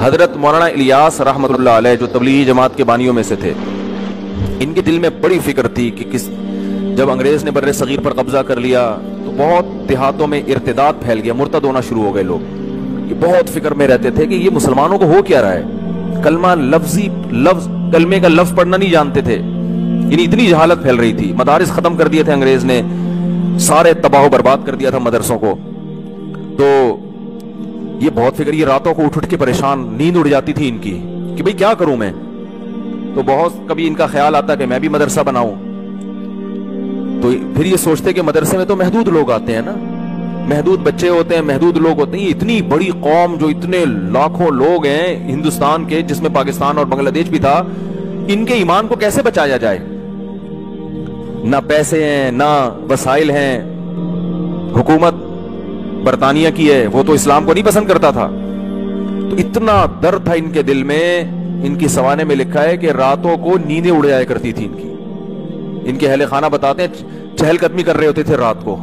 حضرت مولانا الیاس رحمۃ اللہ علیہ جو تبلیغی جماعت کے بانیوں میں سے تھے، ان کے دل میں بڑی فکر تھی کہ جب انگریز نے بر صغیر پر قبضہ کر لیا تو بہت دیہاتوں میں ارتداد پھیل گیا، مرتد ہونا شروع ہو گئے لوگ. یہ بہت فکر میں رہتے تھے کہ یہ مسلمانوں کو ہو کیا رہا ہے. کلمے کا لفظ پڑھنا نہیں جانتے تھے، یعنی اتنی جہالت پھیل رہی تھی. مدارس ختم کر دیے تھے انگریز نے، سارے تباہ و برباد کر دیا تھا مدرسوں کو. تو یہ بہت فکر، یہ راتوں کو اٹھ کے پریشان، نیند اڑ جاتی تھی ان کی کہ بھئی کیا کروں میں. تو بہت کبھی ان کا خیال آتا کہ میں بھی مدرسہ بناؤں. تو پھر یہ سوچتے کہ مدرسے میں تو محدود لوگ آتے ہیں نا، محدود بچے ہوتے ہیں، محدود لوگ ہوتے ہیں. یہ اتنی بڑی قوم جو اتنے لاکھوں لوگ ہیں ہندوستان کے، جس میں پاکستان اور بنگلہ دیش بھی تھا، ان کے ایمان کو کیسے بچایا جائے؟ نہ پیسے ہیں، نہ وسائل ہیں. حکومت برطانیہ کی ہے، وہ تو اسلام کو نہیں پسند کرتا تھا. تو اتنا درد تھا ان کے دل میں. ان کی سوانے میں لکھا ہے کہ راتوں کو نیندیں اڑ جایا کرتی تھی ان کی. ان کے اہل خانہ بتاتے ہیں چہل قدمی کر رہے ہوتے تھے رات کو.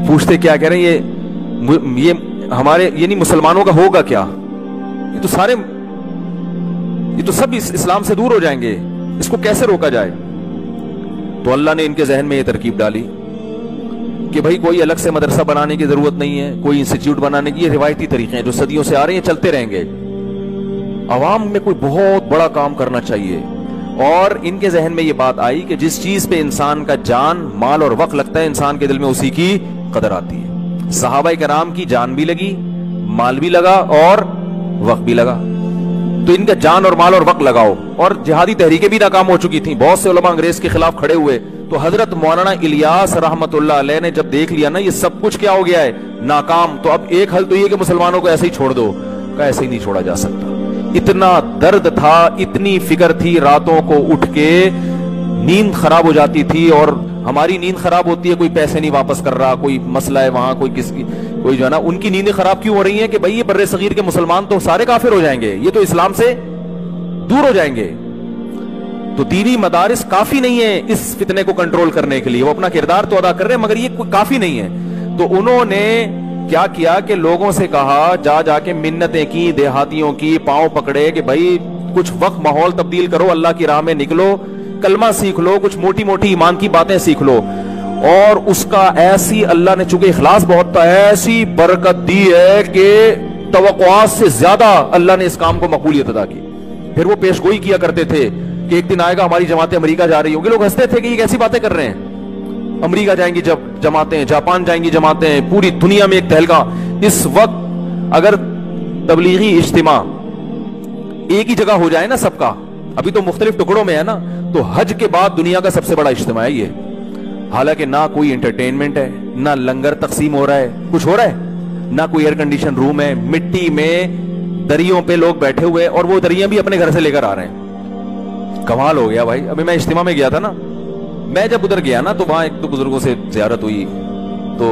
پوچھتے کیا کہہ رہے ہیں، یہ ہمارے یعنی مسلمانوں کا ہوگا کیا؟ یہ تو سب اسلام سے دور ہو جائیں گے، اس کو کیسے روکا جائے؟ تو اللہ نے ان کے ذہن میں یہ ترکیب ڈالی کہ بھائی کوئی الگ سے مدرسہ بنانے کی ضرورت نہیں ہے، کوئی انسٹیٹیوٹ بنانے کی. یہ روایتی طریقے ہیں جو صدیوں سے آ رہے ہیں، چلتے رہیں گے. عوام میں کوئی بہت بڑا کام کرنا چاہیے. اور ان کے ذہن میں یہ بات آئی کہ جس چیز پہ انسان کا جان، مال اور وقت لگتا ہے، انسان کے دل میں اسی کی قدر آتی ہے. صحابہ کرام کی جان بھی لگی، مال بھی لگا اور وقت بھی لگا. تو ان کا جان اور مال اور وقت لگاؤ. اور جہادی تحریکیں بھی ناکام ہو چکی تھیں، بہت سے علماء انگریز کے خلاف کھڑے ہوئے. تو حضرت مولانا الیاس رحمت اللہ علیہ نے جب دیکھ لیا نا یہ سب کچھ کیا ہو گیا ہے، ناکام، تو اب ایک حل تو یہ کہ مسلمانوں کو ایسے ہی چھوڑ دو. کہ ایسے ہی نہیں چھوڑا جا سکتا. اتنا درد تھا، اتنی فکر تھی، راتوں کو اٹھ کے نیند خراب ہو جاتی تھی. اور ہماری نیند خراب ہوتی ہے، کوئی پیسے نہیں واپس کر رہا، کوئی مسئلہ ہے وہاں، کوئی جو ہے نا، ان کی نیندیں خراب کیوں ہو رہی ہیں کہ بھئی یہ بر صغیر کے مسلمان تو سارے کافر ہو جائیں گے، یہ تو اسلام سے دور ہو جائیں گے. تو دینی مدارس کافی نہیں ہے اس فتنے کو کنٹرول کرنے کے لیے. وہ اپنا کردار تو ادا کر رہے ہیں مگر یہ کافی نہیں ہے. تو انہوں نے کیا کیا کہ لوگوں سے کہا، جا کے منتیں کی، دیہاتیوں کی، پاؤں پکڑے کہ بھائی کچھ وقت ماحول تبدیل کرو، اللہ کی راہ میں نکلو، کلمہ سیکھ لو، کچھ موٹی موٹی ایمان کی باتیں سیکھ لو. اور اس کا ایسی اللہ نے، چونکہ اخلاص بہت تھا، ایسی برکت دی ہے کہ توقعات سے زیادہ اللہ نے اس کام کو مقبولیت ادا کی. پھر وہ پیش گوئی کیا کرتے تھے کہ ایک دن آئے گا ہماری جماعتیں امریکہ جا رہی ہوں گی. لوگ ہنستے تھے کہ یہ کیسی باتیں کر رہے ہیں، امریکہ جائیں گی جب جماعتیں، جاپان جائیں گی جماعتیں، پوری دنیا میں ایک تہلکہ. اس وقت اگر تبلیغی اجتماع ایک ہی جگہ ہو جائے نا سب کا، ابھی تو مختلف ٹکڑوں میں ہے نا، تو حج کے بعد دنیا کا سب سے بڑا اجتماع ہے یہ. حالانکہ نہ کوئی انٹرٹینمنٹ ہے، نہ لنگر تقسیم ہو رہا ہے، کچھ ہو رہا ہے، نہ کوئی ایئر کنڈیشن روم ہے، مٹی میں دریوں پہ لوگ بیٹھے ہوئے، اور وہ دریاں بھی اپنے گھر سے لے کر آ رہے ہیں. کمال ہو گیا بھائی. ابھی میں اجتماع میں گیا تھا نا، میں جب ادھر گیا نا تو وہاں ایک دو بزرگوں سے زیارت ہوئی. تو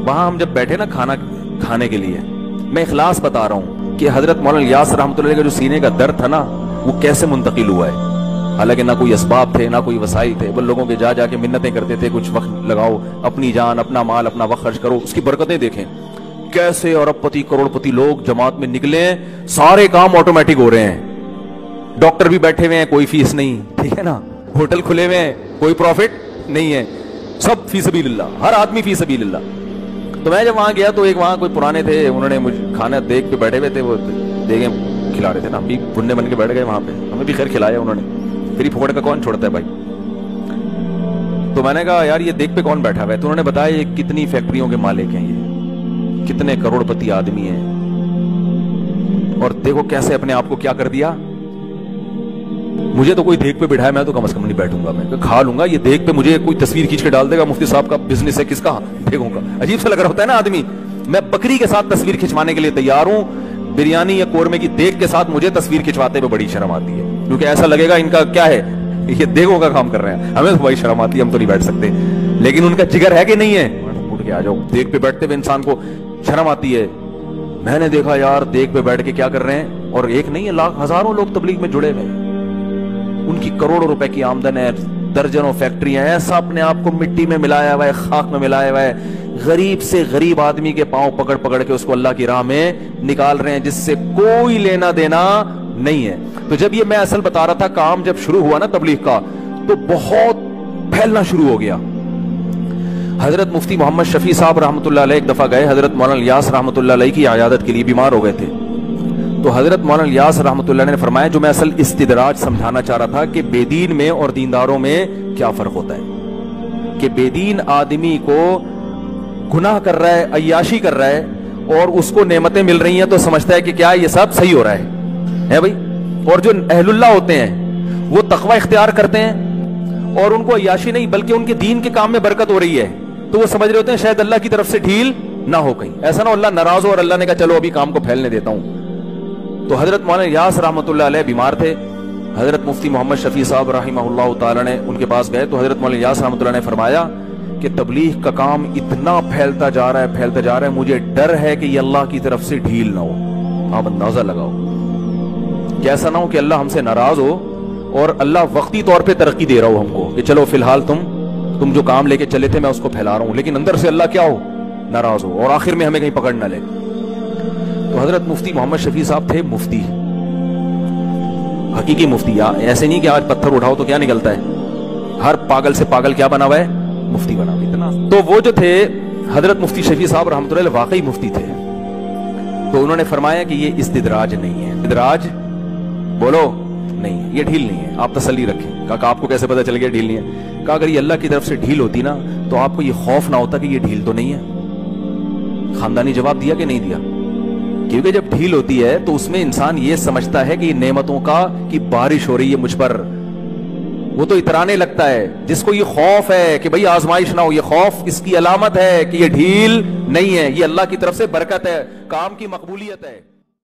وہاں ہم جب بیٹھے نا کھانا کھانے کے لیے، میں اخلاص بتا رہا ہوں کہ حضرت مولانا الیاس رحمۃ اللہ علیہ کا جو سینے کا درد تھا نا وہ کیسے منتقل ہوا ہے. حالانکہ نہ کوئی اسباب تھے، نہ کوئی وسائل تھے، وہ لوگوں کے جا کے منتیں کرتے تھے، کچھ وقت لگاؤ، اپنی جان، اپنا مال، اپنا وقت خرچ کرو. اس کی برکتیں دیکھیں کیسے ارب پتی کروڑ پتی لوگ جماعت میں نکلے ہیں. سارے کام آٹومیٹک ہو رہے ہیں. ڈاکٹر بھی بیٹھے ہوئے ہیں، کوئی فیس نہیں، ٹھیک ہے نا. ہوٹل کھلے ہوئے ہیں، کوئی پروفٹ نہیں ہے، سب فی سبیل اللہ، ہر آدمی فی سبیل اللہ. تو میں جب وہاں گیا تو ایک وہاں کوئی پرانے تھے، انہوں نے مجھے کھانا دیکھ پہ بیٹھے ہوئے تھے، وہ دیکھیں کھلا رہے تھے نا. ہم بھی بننے بن کے بیٹھ گئے وہاں پہ، ہمیں بھی خیر کھلایا انہوں نے. پھر پھوڑ کا کون چھوڑتا ہے بھائی. تو میں نے کہا یار یہ دیکھ پہ کون بیٹھا ہوا ہے. تو انہوں نے بتایا یہ کتنی فیکٹریوں کے مالک ہیں، یہ کتنے کروڑ پتی آدمی ہیں، اور دیکھو کیسے اپنے آپ کو کیا کر دیا. مجھے تو کوئی دیکھ پہ بٹھایا، میں تو کم از کم نہیں بیٹھوں گا، میں کھا لوں گا. یہ دیکھ پہ مجھے کوئی تصویر کھینچ کے ڈال دے گا، مفتی صاحب کا بزنس ہے، کس کا دیکھوں گا. عجیب سا لگ رہا ہوتا ہے نا آدمی. میں بکری کے ساتھ تصویر کھنچوانے کے لیے تیار ہوں، بریانی یا قورمے کی دیکھ کے ساتھ مجھے تصویر کھنچواتے ہوئے بڑی شرم آتی ہے، کیونکہ ایسا لگے گا ان کا کیا ہے، یہ دیکھوں کا کام کر رہے ہیں. ہمیں تو بڑی شرم آتی ہے، ہم تو نہیں بیٹھ سکتے. لیکن ان کا جگر ہے کہ نہیں ہے، اٹھ کے آ جاؤ. دیکھ پہ بیٹھتے ہوئے انسان کو شرم آتی ہے. میں نے دیکھا یار دیکھ پہ بیٹھ کے کیا کر رہے ہیں، اور ایک نہیں ہے، لاکھ ہزاروں لوگ تبلیغ میں جڑے ہوئے. ان کی کروڑوں روپے کی آمدن ہے، درجنوں فیکٹری ہیں. ایسا اپنے آپ کو مٹی میں ملایا ہوا ہے، خاک میں ملایا ہوا ہے غریب سے غریب آدمی کے پاؤں پکڑ پکڑ کے اس کو اللہ کی راہ میں نکال رہے ہیں جس سے کوئی لینا دینا نہیں ہے. تو جب یہ میں اصل بتا رہا تھا کام جب شروع ہوا نا تبلیغ کا تو بہت پھیلنا شروع ہو گیا. حضرت مفتی محمد شفیع صاحب رحمۃ اللہ علیہ ایک دفعہ گئے حضرت مولانا الیاس رحمۃ اللہ علیہ کی عیادت کے لیے, بیمار ہو گئے تھے. تو حضرت مولانا الیاس رحمۃ اللہ نے فرمایا جو میں اصل استدراج سمجھانا چاہ رہا تھا کہ بے دین میں اور دینداروں میں کیا فرق ہوتا ہے, کہ بے دین آدمی کو گناہ کر رہا ہے, عیاشی کر رہا ہے اور اس کو نعمتیں مل رہی ہیں تو سمجھتا ہے کہ کیا یہ سب صحیح ہو رہا ہے بھائی. اور جو اہل اللہ ہوتے ہیں وہ تقوی اختیار کرتے ہیں اور ان کو عیاشی نہیں بلکہ ان کے دین کے کام میں برکت ہو رہی ہے تو وہ سمجھ رہے ہوتے ہیں شاید اللہ کی طرف سے ڈھیل نہ ہو کہیں, ایسا نہ اللہ ناراض ہو اور اللہ نے کہا چلو ابھی کام کو پھیلنے دیتا ہوں. تو حضرت مولانا الیاس رحمۃ اللہ علیہ بیمار تھے. حضرت مفتی محمد شفیع صاحب رحمہ اللہ تعالی نے ان کے پاس گئے تو حضرت مولانا الیاس رحمۃ اللہ نے فرمایا کہ تبلیغ کا کام اتنا پھیلتا جا رہا ہے مجھے ڈر ہے کہ یہ اللہ کی طرف سے ڈھیل نہ ہو. آپ اندازہ لگاؤ کہ ایسا نہ ہو کہ اللہ ہم سے ناراض ہو اور اللہ وقتی طور پہ ترقی دے رہا ہو ہم کو کہ چلو فی الحال تم جو کام لے کے چلے تھے میں اس کو پھیلا رہا ہوں, لیکن اندر سے اللہ کیا ہو, ناراض ہو اور آخر میں ہمیں کہیں پکڑ نہ لے. تو حضرت مفتی محمد شفیع صاحب تھے مفتی, حقیقی مفتی, ایسے نہیں کہ آج پتھر اٹھاؤ تو کیا نکلتا ہے, ہر پاگل سے پاگل کیا بنا ہوا ہے, مفتی بنا ہوا. اتنا تو وہ جو تھے حضرت مفتی شفیع صاحب رحمۃ اللہ علیہ واقعی مفتی تھے. تو انہوں نے فرمایا کہ یہ استدراج نہیں ہے, استدراج بولو نہیں ہے, یہ ڈھیل نہیں ہے, آپ تسلی رکھیں. کہا آپ کو کیسے پتا چل گیا ڈھیل نہیں ہے؟ کہا اگر یہ اللہ کی طرف سے ڈھیل ہوتی نا تو آپ کو یہ خوف نہ ہوتا کہ یہ ڈھیل تو نہیں ہے. خاندانی جواب دیا کہ نہیں دیا؟ کیونکہ جب ڈھیل ہوتی ہے تو اس میں انسان یہ سمجھتا ہے کہ یہ نعمتوں کی بارش ہو رہی ہے مجھ پر, وہ تو اترانے لگتا ہے. جس کو یہ خوف ہے کہ بھئی آزمائش نہ ہو, یہ خوف اس کی علامت ہے کہ یہ ڈھیل نہیں ہے, یہ اللہ کی طرف سے برکت ہے, کام کی مقبولیت ہے.